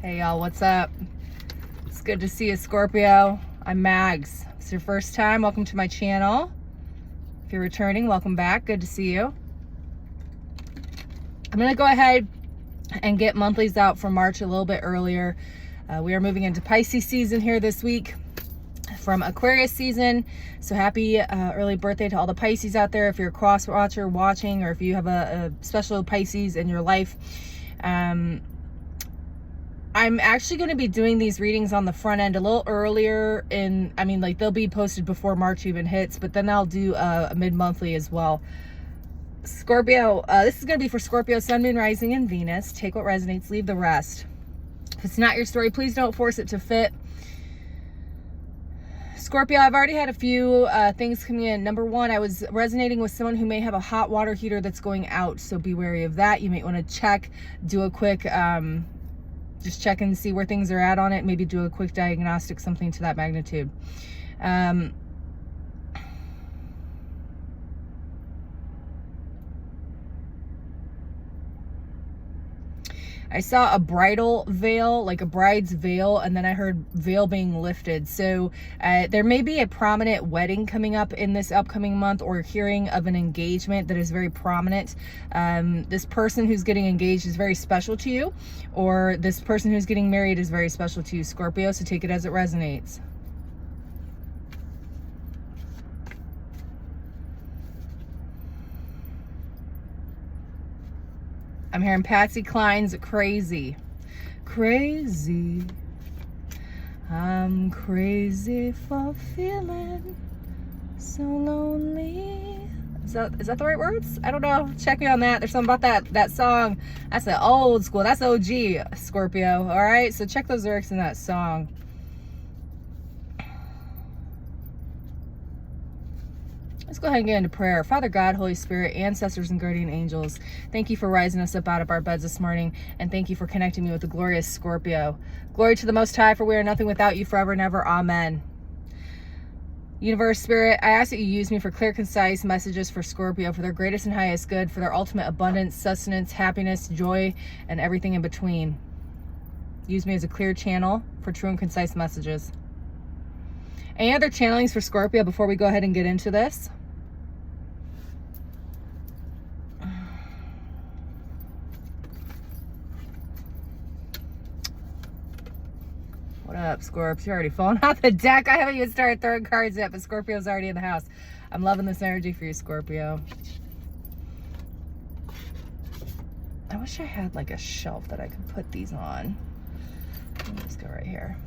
Hey y'all, what's up? It's good to see you, Scorpio. I'm Mags. If it's your first time, welcome to my channel. If you're returning, welcome back. Good to see you. I'm gonna go ahead and get monthlies out for March a little bit earlier. We are moving into Pisces season here this week from Aquarius season. So happy early birthday to all the Pisces out there. If you're a cross watcher watching, or if you have a special Pisces in your life, I'm actually going to be doing these readings on the front end a little earlier they'll be posted before March even hits, but then I'll do a mid-monthly as well. Scorpio, this is going to be for Scorpio, Sun, Moon, Rising, and Venus. Take what resonates, leave the rest. If it's not your story, please don't force it to fit. Scorpio, I've already had a few things coming in. Number one, I was resonating with someone who may have a hot water heater that's going out, so be wary of that. You might want to check, do a quick... just check and see where things are at on it. Maybe do a quick diagnostic, something to that magnitude. I saw a bridal veil, like a bride's veil, and then I heard veil being lifted. So there may be a prominent wedding coming up in this upcoming month, or hearing of an engagement that is very prominent. This person who's getting engaged is very special to you, or this person who's getting married is very special to you, Scorpio, so take it as it resonates. I'm hearing Patsy Cline's Crazy. Crazy. I'm crazy for feeling so lonely. Is that the right words? I don't know. Check me on that. There's something about that song. That's an old school. That's OG, Scorpio. All right? So check those lyrics in that song. Let's go ahead and get into prayer. Father God, Holy Spirit, ancestors and guardian angels, thank you for rising us up out of our beds this morning, and thank you for connecting me with the glorious Scorpio. Glory to the Most High, for we are nothing without you, forever and ever. Amen. Universe, Spirit, I ask that you use me for clear, concise messages for Scorpio, for their greatest and highest good, for their ultimate abundance, sustenance, happiness, joy, and everything in between. Use me as a clear channel for true and concise messages. Any other channelings for Scorpio before we go ahead and get into this? What up, Scorp? You're already falling off the deck. I haven't even started throwing cards yet, but Scorpio's already in the house. I'm loving this energy for you, Scorpio. I wish I had like a shelf that I could put these on. Let me just go right here.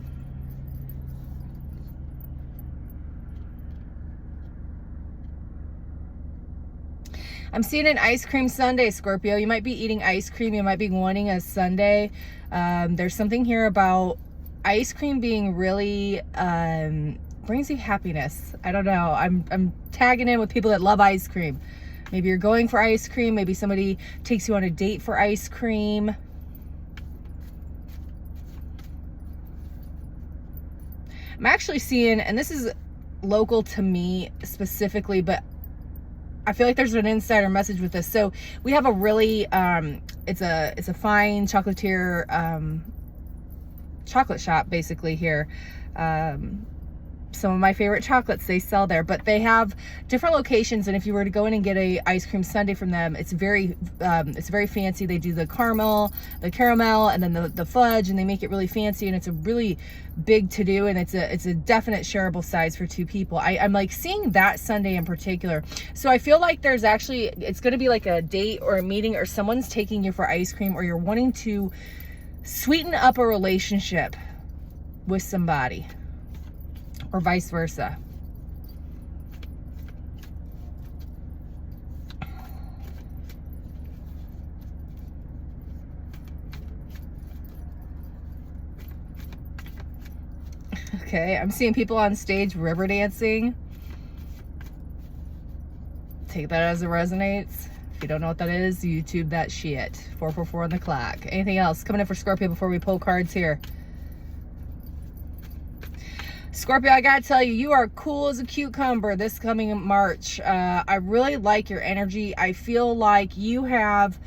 I'm seeing an ice cream sundae, Scorpio. You might be eating ice cream. You might be wanting a sundae. There's something here about ice cream being really brings you happiness. I don't know. I'm tagging in with people that love ice cream. Maybe you're going for ice cream. Maybe somebody takes you on a date for ice cream. I'm actually seeing, and this is local to me specifically, but I feel like there's an insider message with this. So we have a really, it's a fine chocolatier, chocolate shop basically here. Some of my favorite chocolates they sell there, but they have different locations, and if you were to go in and get a ice cream sundae from them, it's very fancy. They do the caramel, and then the fudge, and they make it really fancy, and it's a really big to do, and it's a definite shareable size for two people. I'm like seeing that sundae in particular. So I feel like there's actually, it's going to be like a date or a meeting, or someone's taking you for ice cream, or you're wanting to sweeten up a relationship with somebody, or vice versa. Okay, I'm seeing people on stage river dancing. Take that as it resonates. If you don't know what that is, YouTube that shit. 444 on the clock. Anything else coming in for Scorpio before we pull cards here? Scorpio, I gotta tell you, you are cool as a cucumber this coming March. I really like your energy. I feel like you have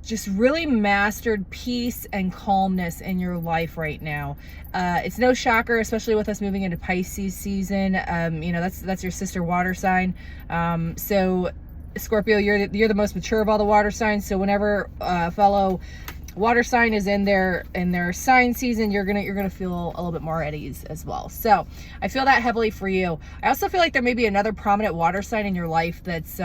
just really mastered peace and calmness in your life right now. It's no shocker, especially with us moving into Pisces season. You know, that's your sister water sign. So Scorpio, you're the most mature of all the water signs. So whenever fellow water sign is in their sign season, you're gonna feel a little bit more at ease as well. So I feel that heavily for you. I also feel like there may be another prominent water sign in your life that's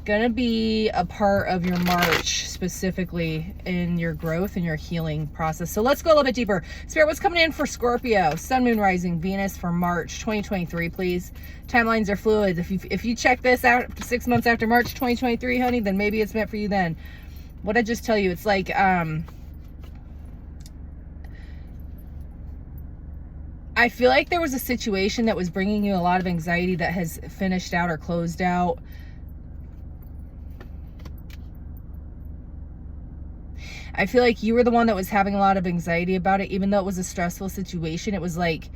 gonna be a part of your March, specifically in your growth and your healing process. So let's go a little bit deeper. Spirit, what's coming in for Scorpio, Sun, Moon, Rising, Venus for March 2023, please? Timelines are fluid. If you check this out 6 months after March 2023, honey, then maybe it's meant for you then. What I just tell you, it's like I feel like there was a situation that was bringing you a lot of anxiety that has finished out or closed out. I feel like you were the one that was having a lot of anxiety about it, even though it was a stressful situation. It was like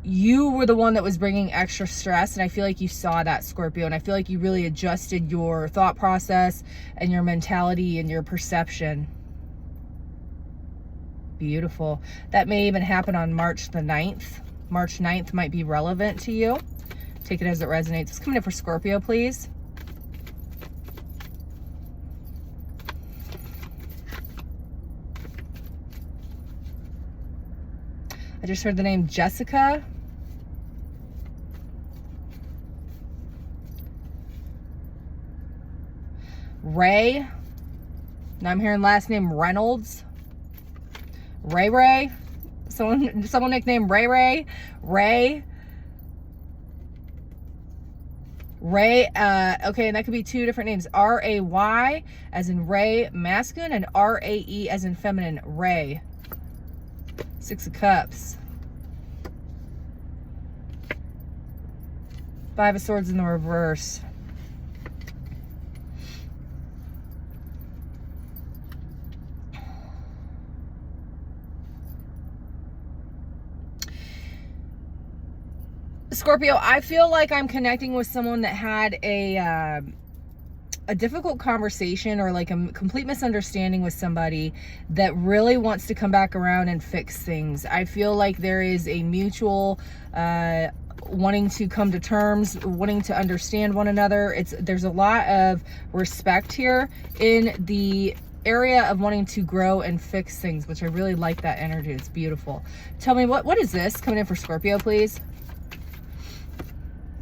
you were the one that was bringing extra stress, and I feel like you saw that, Scorpio, and I feel like you really adjusted your thought process and your mentality and your perception. Beautiful. That may even happen on March the 9th. March 9th might be relevant to you. Take it as it resonates. What's coming in for Scorpio, please? I just heard the name Jessica. Ray. Now I'm hearing last name Reynolds. Ray. Someone nicknamed Ray. Ray. Okay, and that could be two different names. R-A-Y as in Ray, masculine, and R-A-E as in feminine, Ray. 6 of Cups. 5 of Swords in the reverse. Scorpio, I feel like I'm connecting with someone that had a difficult conversation or like a complete misunderstanding with somebody that really wants to come back around and fix things. I feel like there is a mutual wanting to come to terms, wanting to understand one another. There's a lot of respect here in the area of wanting to grow and fix things, which I really like that energy. It's beautiful. Tell me, what is this coming in for Scorpio, please?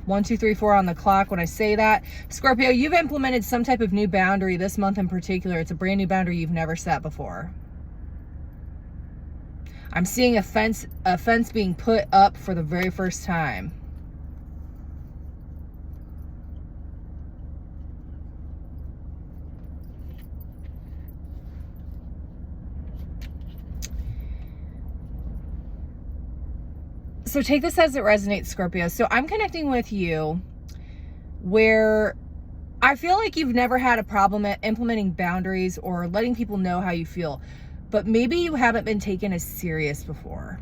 1, 2, 3, 4 on the clock when I say that. Scorpio, you've implemented some type of new boundary this month in particular. It's a brand new boundary you've never set before. I'm seeing a fence being put up for the very first time. So take this as it resonates, Scorpio. So I'm connecting with you where I feel like you've never had a problem at implementing boundaries or letting people know how you feel, but maybe you haven't been taken as serious before.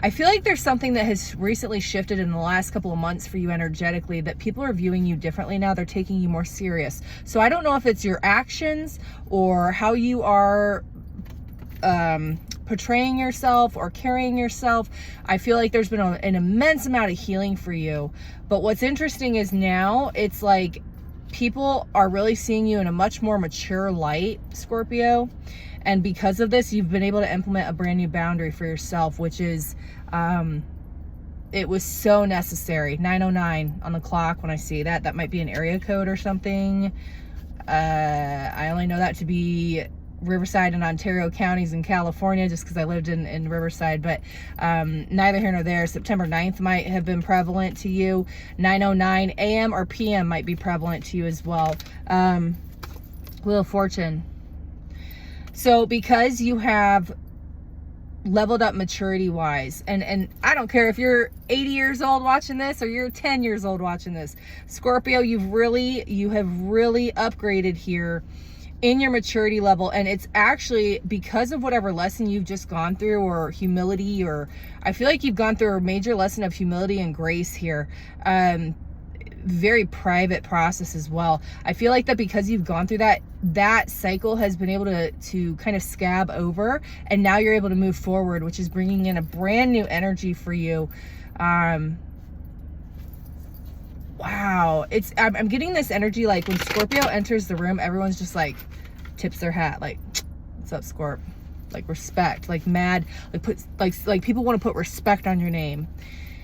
I feel like there's something that has recently shifted in the last couple of months for you energetically, that people are viewing you differently now. They're taking you more serious. So I don't know if it's your actions or how you are portraying yourself or carrying yourself. I feel like there's been an immense amount of healing for you. But what's interesting is now it's like people are really seeing you in a much more mature light, Scorpio. And because of this, you've been able to implement a brand new boundary for yourself, which is, it was so necessary. 9:09 on the clock when I see that. That might be an area code or something. I only know that to be Riverside and Ontario counties in California, just because I lived in Riverside, but neither here nor there. September 9th might have been prevalent to you. 9:09 a.m. or p.m. might be prevalent to you as well. Wheel of Fortune. So because you have leveled up maturity wise, and I don't care if you're 80 years old watching this or you're 10 years old watching this, Scorpio, you have really upgraded here in your maturity level. And it's actually because of whatever lesson you've just gone through, or humility, or I feel like you've gone through a major lesson of humility and grace here. very private process as well. I feel like that because you've gone through that cycle has been able to kind of scab over, and now you're able to move forward, which is bringing in a brand new energy for you. Wow, I'm getting this energy like when Scorpio enters the room, everyone's just like tips their hat, like, what's up, Scorp? Like respect, like mad, like people want to put respect on your name,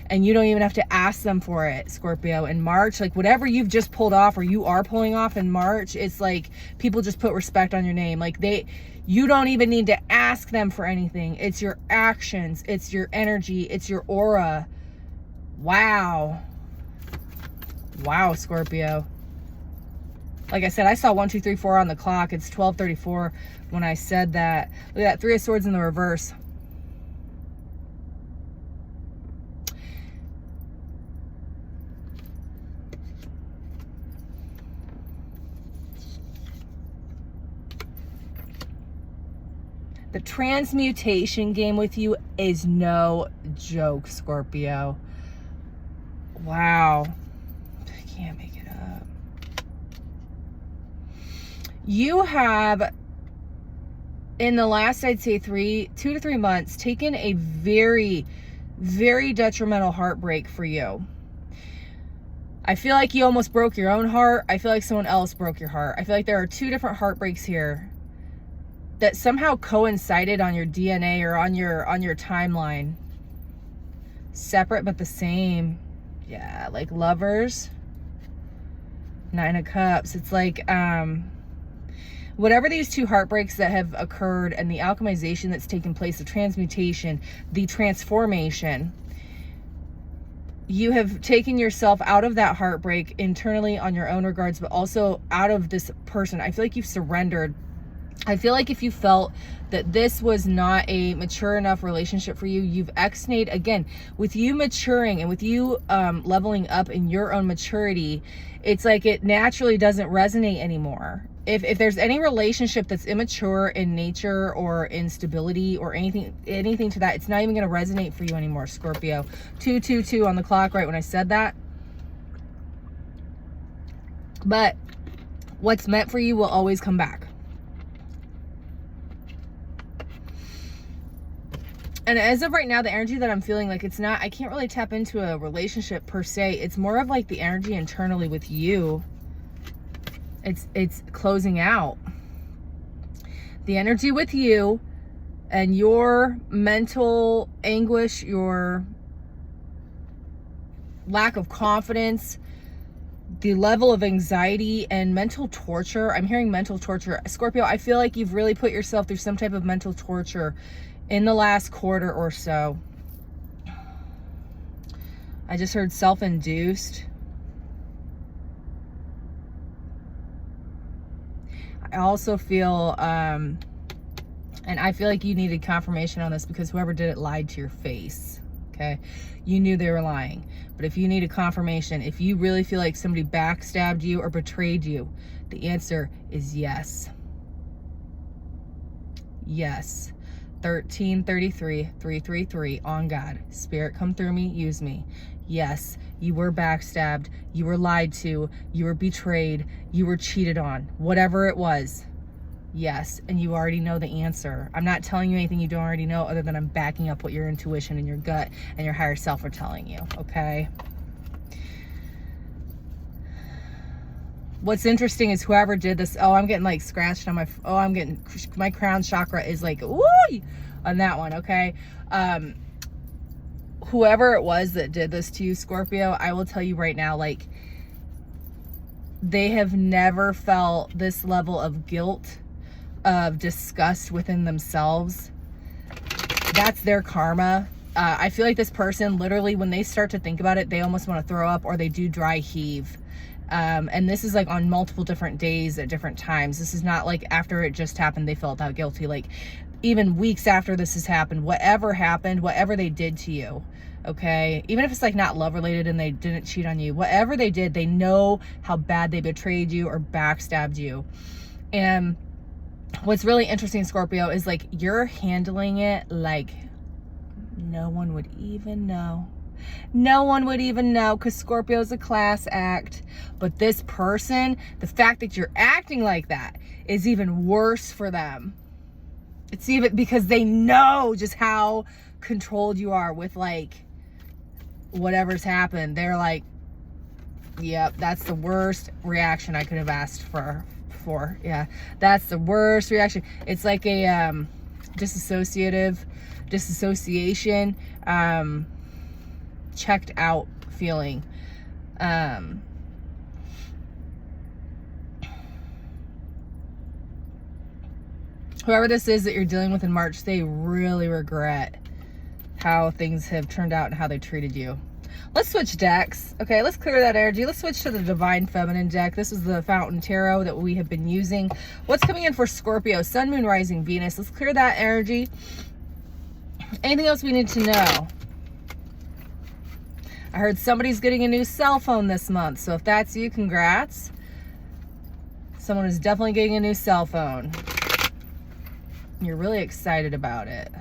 and you don't even have to ask them for it. Scorpio, in March, like whatever you've just pulled off or you are pulling off in March, it's like people just put respect on your name. Like you don't even need to ask them for anything. It's your actions, it's your energy, it's your aura. Wow, Scorpio. Like I said, I saw 1, 2, 3, 4 on the clock. It's 12:34 when I said that. Look at that, 3 of Swords in the reverse. The transmutation game with you is no joke, Scorpio. Wow. I can't make it up. You have, in the last, I'd say 2 to 3 months, taken a very, very detrimental heartbreak for you. I feel like you almost broke your own heart. I feel like someone else broke your heart. I feel like there are 2 different heartbreaks here that somehow coincided on your DNA or on your timeline. Separate but the same. Yeah, like Lovers, 9 of Cups. It's like whatever these 2 heartbreaks that have occurred and the alchemization that's taken place, the transmutation, the transformation, you have taken yourself out of that heartbreak internally on your own regards, but also out of this person. I feel like you've surrendered. I feel like if you felt that this was not a mature enough relationship for you, you've ex-nayed. Again, with you maturing and with you leveling up in your own maturity, it's like it naturally doesn't resonate anymore. If there's any relationship that's immature in nature or instability or anything to that, it's not even going to resonate for you anymore, Scorpio. 222 on the clock right when I said that. But what's meant for you will always come back. And as of right now, the energy that I'm feeling, like it's not, I can't really tap into a relationship per se. It's more of like the energy internally with you. It's closing out. The energy with you and your mental anguish, your lack of confidence, the level of anxiety and mental torture. I'm hearing mental torture. Scorpio, I feel like you've really put yourself through some type of mental torture in the last quarter or so. I just heard self-induced. I also feel, and I feel like you needed confirmation on this because whoever did it lied to your face, okay? You knew they were lying. But if you need a confirmation, if you really feel like somebody backstabbed you or betrayed you, the answer is yes. Yes. 1333 333 on God. Spirit, come through me, use me. Yes, you were backstabbed, you were lied to, you were betrayed, you were cheated on, whatever it was. Yes, and you already know the answer. I'm not telling you anything you don't already know, other than I'm backing up what your intuition and your gut and your higher self are telling you, okay? What's interesting is whoever did this, I'm getting like scratched on my crown chakra is like, ooh, on that one, okay? Whoever it was that did this to you, Scorpio, I will tell you right now, like, they have never felt this level of guilt, of disgust within themselves. That's their karma. I feel like this person, literally, when they start to think about it, they almost want to throw up or they do dry heave. And this is like on multiple different days at different times. This is not like after it just happened, they felt that guilty. Like even weeks after this has happened, whatever they did to you, okay? Even if it's like not love related and they didn't cheat on you, whatever they did, they know how bad they betrayed you or backstabbed you. And what's really interesting, Scorpio, is like you're handling it like no one would even know. No one would even know because Scorpio is a class act. But this person, the fact that you're acting like that is even worse for them. It's even because they know just how controlled you are with like whatever's happened. They're like, yep, that's the worst reaction I could have asked for. Yeah, that's the worst reaction. It's like a disassociation, checked out feeling. Whoever this is that you're dealing with in March, they really regret how things have turned out and how they treated you. Let's switch decks. Okay, let's clear that energy. Let's switch to the Divine Feminine deck. This is the Fountain Tarot that we have been using. What's coming in for Scorpio? Sun, Moon, Rising, Venus. Let's clear that energy. Anything else we need to know? I heard somebody's getting a new cell phone this month. So if that's you, congrats. Someone is definitely getting a new cell phone. You're really excited about it.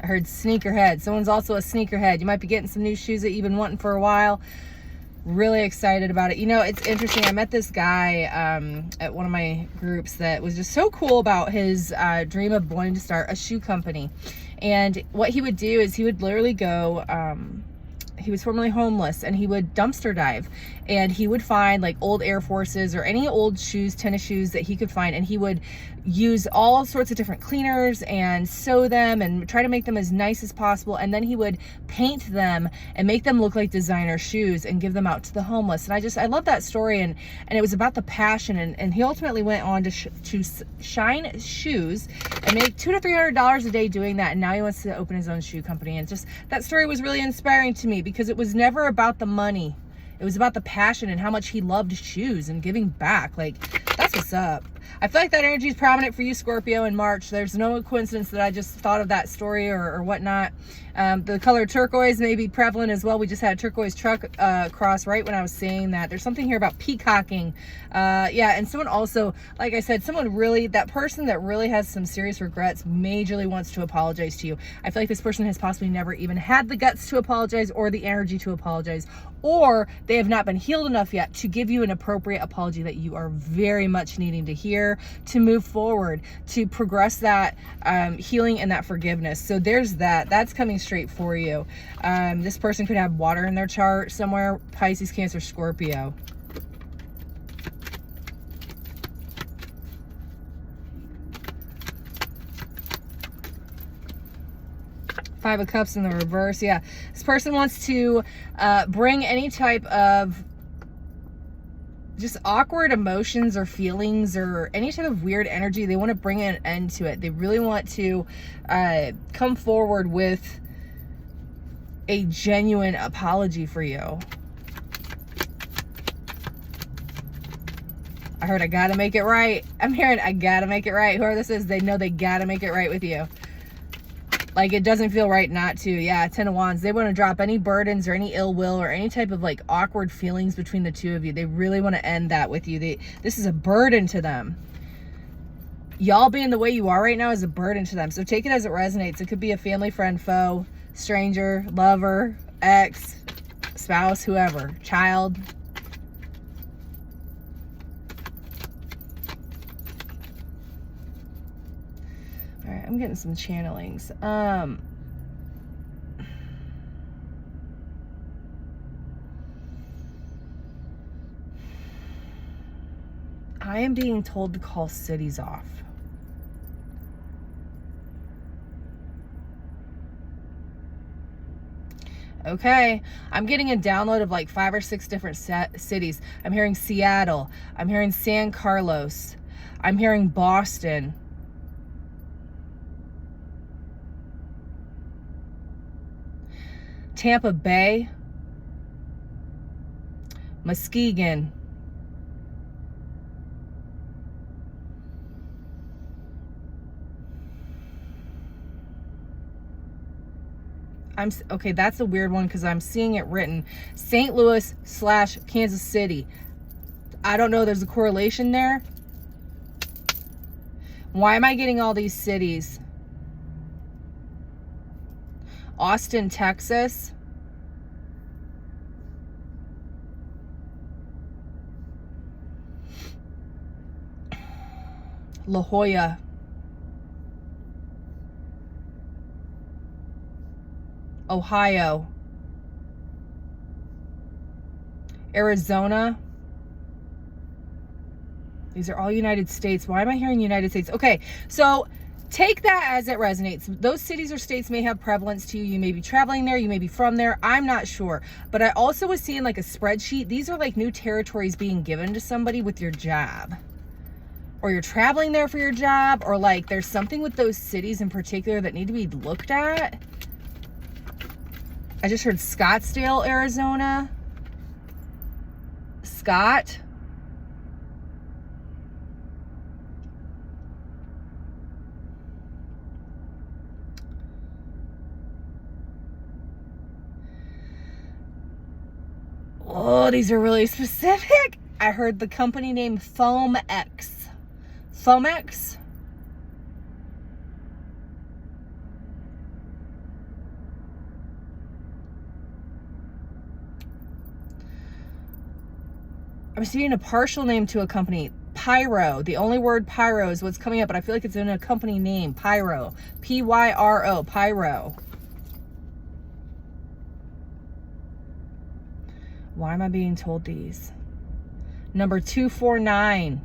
I heard sneakerhead. Someone's also a sneakerhead. You might be getting some new shoes that you've been wanting for a while. Really excited about it. You know, it's interesting. I met this guy at one of my groups that was just so cool about his dream of wanting to start a shoe company. And what he would do is he would literally go, he was formerly homeless, and he would dumpster dive, and he would find like old Air Forces or any old shoes, tennis shoes that he could find, and he would use all sorts of different cleaners and sew them and try to make them as nice as possible, and then he would paint them and make them look like designer shoes and give them out to the homeless. And I love that story, and it was about the passion, and he ultimately went on to shine shoes and make $200 to $300 a day doing that, and now he wants to open his own shoe company. And just that story was really inspiring to me because it was never about the money. It was about the passion and how much he loved shoes and giving back. Like, that's what's up. I feel like that energy is prominent for you, Scorpio, in March. There's no coincidence that I just thought of that story or whatnot. The color turquoise may be prevalent as well. We just had a turquoise truck cross right when I was saying that. There's something here about peacocking. Yeah, and someone also, like I said, someone really, that person that really has some serious regrets majorly wants to apologize to you. I feel like this person has possibly never even had the guts to apologize or the energy to apologize, or they have not been healed enough yet to give you an appropriate apology that you are very much needing to hear to move forward, to progress that healing and that forgiveness. So there's that. That's coming straight for you. This person could have water in their chart somewhere. Pisces, Cancer, Scorpio. Five of Cups in the reverse. Yeah, this person wants to bring any type of just awkward emotions or feelings or any type of weird energy. They want to bring an end to it. They really want to come forward with a genuine apology for you. I heard I gotta make it right. I'm hearing I gotta make it right. Whoever this is, they know they gotta make it right with you. Like, it doesn't feel right not to. Yeah, 10 of Wands. They want to drop any burdens or any ill will or any type of like awkward feelings between the two of you. They really want to end that with you. This is a burden to them. Y'all being the way you are right now is a burden to them. So take it as it resonates. It could be a family, friend, foe, stranger, lover, ex, spouse, whoever, child. All right, I'm getting some channelings. I am being told to call cities off. Okay, I'm getting a download of like 5 or 6 different cities. I'm hearing Seattle. I'm hearing San Carlos. I'm hearing Boston. Tampa Bay, Muskegon, okay, that's a weird one because I'm seeing it written St. Louis / Kansas City. I don't know, there's a correlation there. Why am I getting all these cities? Austin, Texas. La Jolla. Ohio. Arizona. These are all United States. Why am I hearing United States? Okay, so take that as it resonates. Those cities or states may have prevalence to you. You may be traveling there. You may be from there. I'm not sure. But I also was seeing like a spreadsheet. These are like new territories being given to somebody with your job. Or you're traveling there for your job. Or like there's something with those cities in particular that need to be looked at. I just heard Scottsdale, Arizona. Scott. Oh, these are really specific. I heard the company name FoamX. FoamX? I'm seeing a partial name to a company. Pyro. The only word pyro is what's coming up, but I feel like it's in a company name. Pyro. Pyro. Pyro. Why am I being told these? Number 249.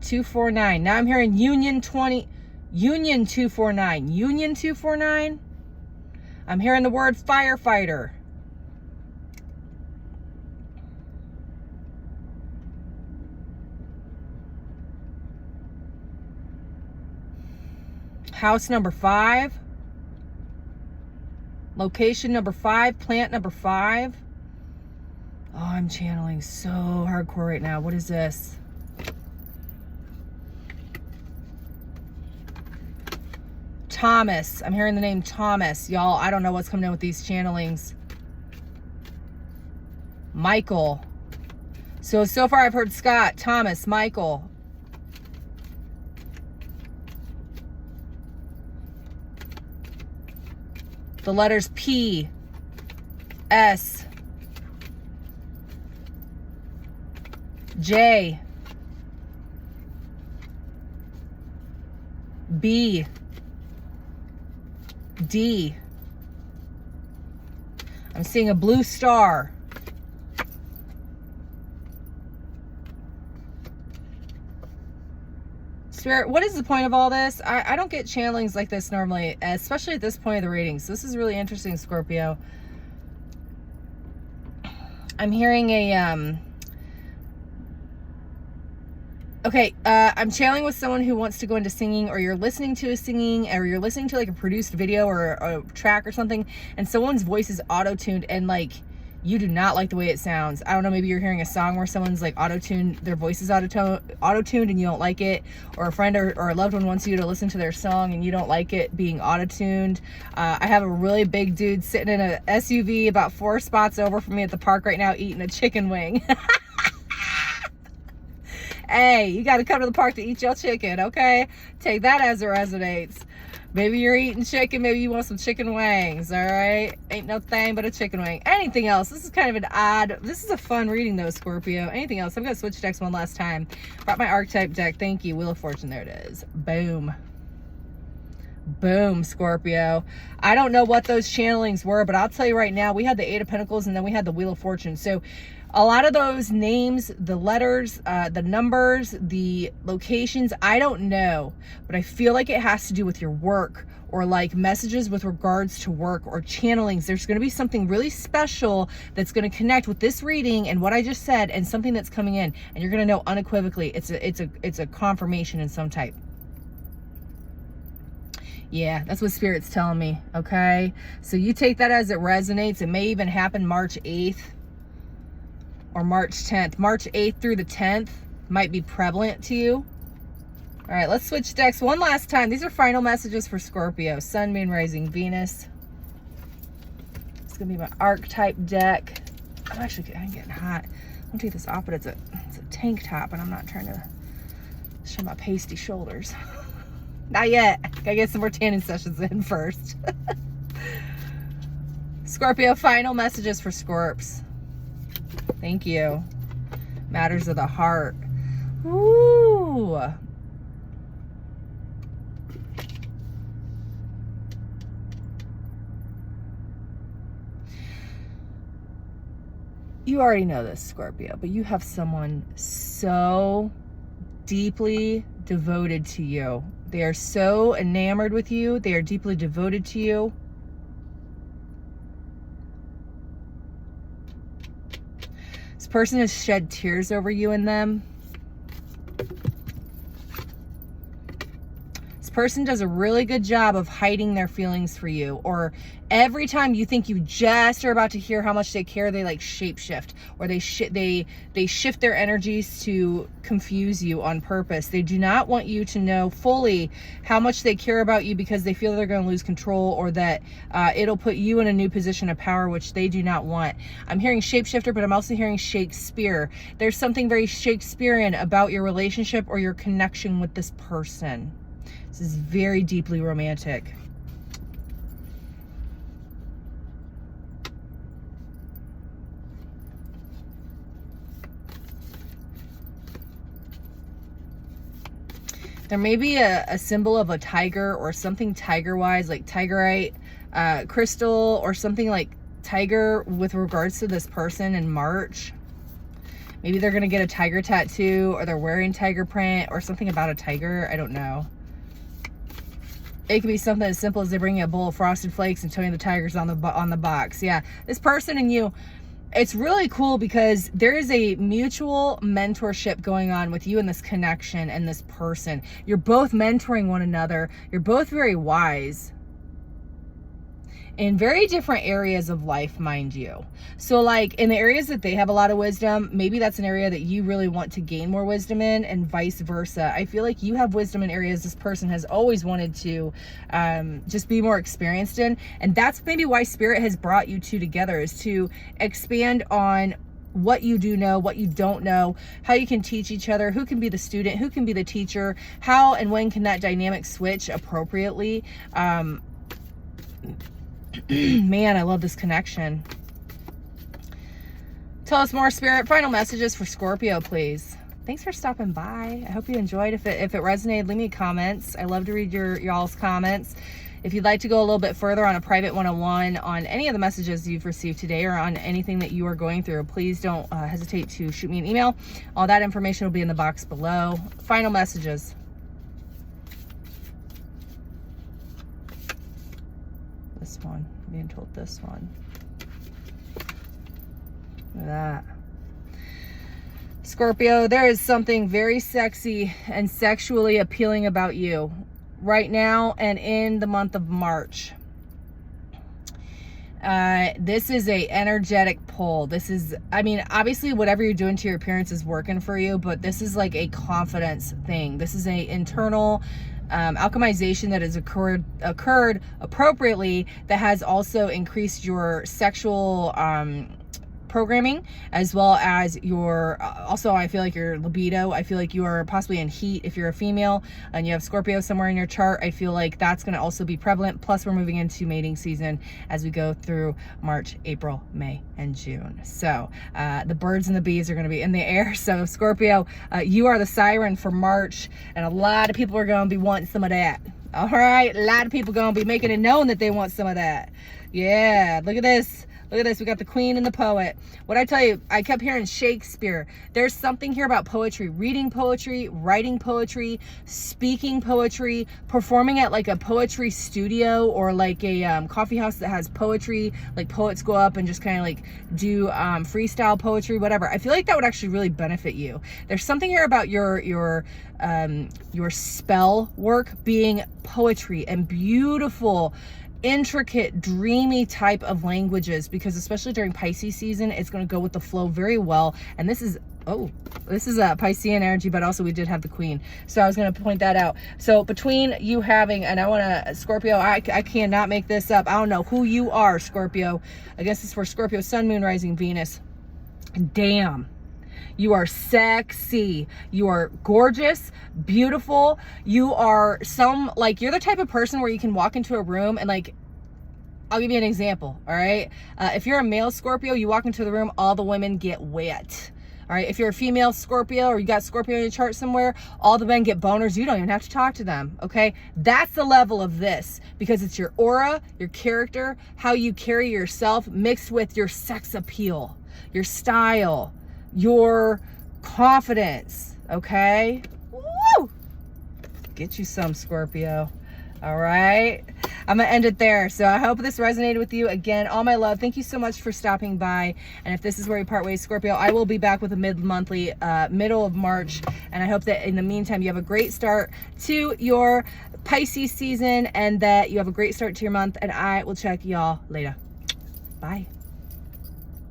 249. Now I'm hearing Union 249. Union 249? I'm hearing the word firefighter. House number 5. Location number 5. Plant number 5. Oh, I'm channeling so hardcore right now. What is this? Thomas. I'm hearing the name Thomas. Y'all, I don't know what's coming in with these channelings. Michael. So far I've heard Scott, Thomas, Michael. The letters P, S, J, B, D. I'm seeing a blue star. Spirit, what is the point of all this? I don't get channelings like this normally, especially at this point of the readings. This is really interesting, Scorpio. I'm hearing a, okay, I'm channeling with someone who wants to go into singing, or you're listening to a singing, or you're listening to like a produced video or a track or something, and someone's voice is auto-tuned and like, you do not like the way it sounds. I don't know, maybe you're hearing a song where someone's like auto-tuned, their voice is auto-tuned and you don't like it, or a friend or a loved one wants you to listen to their song and you don't like it being auto-tuned. I have a really big dude sitting in a SUV about 4 spots over from me at the park right now eating a chicken wing. Hey, you got to come to the park to eat your chicken, okay? Take that as it resonates. Maybe you're eating chicken. Maybe you want some chicken wings, all right? Ain't no thing but a chicken wing. Anything else? This is kind of an odd... This is a fun reading, though, Scorpio. Anything else? I'm going to switch decks one last time. Brought my archetype deck. Thank you. Wheel of Fortune. There it is. Boom. Boom, Scorpio. I don't know what those channelings were, but I'll tell you right now, we had the 8 of Pentacles and then we had the Wheel of Fortune. So a lot of those names, the letters, the numbers, the locations, I don't know, but I feel like it has to do with your work, or like messages with regards to work, or channelings. There's going to be something really special that's going to connect with this reading and what I just said, and something that's coming in, and you're going to know unequivocally. It's a confirmation in some type. Yeah, that's what Spirit's telling me, okay? So you take that as it resonates. It may even happen March 8th or March 10th. March 8th through the 10th might be prevalent to you. All right, let's switch decks one last time. These are final messages for Scorpio. Sun, Moon, Rising, Venus. It's going to be my archetype deck. I'm getting hot. I'm going to take this off, but it's a tank top, and I'm not trying to Show my pasty shoulders. Not yet. Gotta get some more tanning sessions in first. Scorpio, final messages for Scorps. Thank you. Matters of the heart. Ooh. You already know this, Scorpio, but you have someone so deeply devoted to you. They are so enamored with you. They are deeply devoted to you. This person has shed tears over you and them. This person does a really good job of hiding their feelings for you, or every time you think you just are about to hear how much they care, they like shapeshift, or they shift their energies to confuse you on purpose. They do not want you to know fully how much they care about you because they feel they're going to lose control, or that it'll put you in a new position of power, which they do not want. I'm hearing shapeshifter, but I'm also hearing Shakespeare. There's something very Shakespearean about your relationship or your connection with this person. This is very deeply romantic. There may be a symbol of a tiger or something tiger-wise, like tigerite crystal, or something like tiger with regards to this person in March. Maybe they're going to get a tiger tattoo, or they're wearing tiger print, or something about a tiger. I don't know. It could be something as simple as they bring you a bowl of Frosted Flakes and tell you the tiger's on the box. Yeah, this person and you, it's really cool because there is a mutual mentorship going on with you and this connection and this person. You're both mentoring one another. You're both very wise in very different areas of life, mind you. So like in the areas that they have a lot of wisdom, maybe that's an area that you really want to gain more wisdom in, and vice versa. I feel like you have wisdom in areas this person has always wanted to just be more experienced in. And that's maybe why Spirit has brought you two together, is to expand on what you do know, what you don't know, how you can teach each other, who can be the student, who can be the teacher, how and when can that dynamic switch appropriately. Man, I love this connection. Tell us more, Spirit. Final messages for Scorpio, please. Thanks for stopping by. I hope you enjoyed. If it resonated, leave me comments. I love to read y'all's comments. If you'd like to go a little bit further on a private one-on-one on any of the messages you've received today, or on anything that you are going through, please don't hesitate to shoot me an email. All that information will be in the box below. Final messages. This one. I'm being told this one. Look at that. Scorpio, there is something very sexy and sexually appealing about you right now and in the month of March. This is a energetic pull. This is, I mean, obviously whatever you're doing to your appearance is working for you, but this is like a confidence thing. This is a internal alchemization that has occurred appropriately, that has also increased your sexual programming, as well as your also I feel like your libido. I feel like you are possibly in heat if you're a female and you have Scorpio somewhere in your chart. I feel like that's going to also be prevalent. Plus we're moving into mating season as we go through March, April, May, and June. So the birds and the bees are going to be in the air. So Scorpio, you are the siren for March, and a lot of people are going to be wanting some of that. All right, a lot of people going to be making it known that they want some of that. Yeah, look at this. Look at this. We got the Queen and the Poet. What I tell you, I kept hearing Shakespeare. There's something here about poetry, reading poetry, writing poetry, speaking poetry, performing at like a poetry studio, or like a coffee house that has poetry, like poets go up and just kind of like do freestyle poetry, whatever. I feel like that would actually really benefit you. There's something here about your spell work being poetry and beautiful, intricate, dreamy type of languages, because especially during Pisces season, it's going to go with the flow very well. And this is a Piscean energy, but also we did have the Queen, so I was going to point that out. So between you having, and I want to, Scorpio, I cannot make this up. I don't know who you are, Scorpio. I guess it's for Scorpio, Sun, Moon, Rising, Venus. Damn. You are sexy. You are gorgeous, beautiful. You are you're the type of person where you can walk into a room and like, I'll give you an example, all right? If you're a male Scorpio, you walk into the room, all the women get wet. All right, if you're a female Scorpio or you got Scorpio in your chart somewhere, all the men get boners. You don't even have to talk to them, okay? That's the level of this, because it's your aura, your character, how you carry yourself mixed with your sex appeal, your style, your confidence, okay? Woo! Get you some, Scorpio. All right, I'm gonna end it there. So I hope this resonated with you. Again, all my love. Thank you so much for stopping by. And if this is where we part ways, Scorpio, I will be back with a mid-monthly, middle of March. And I hope that in the meantime, you have a great start to your Pisces season and that you have a great start to your month. And I will check y'all later. Bye.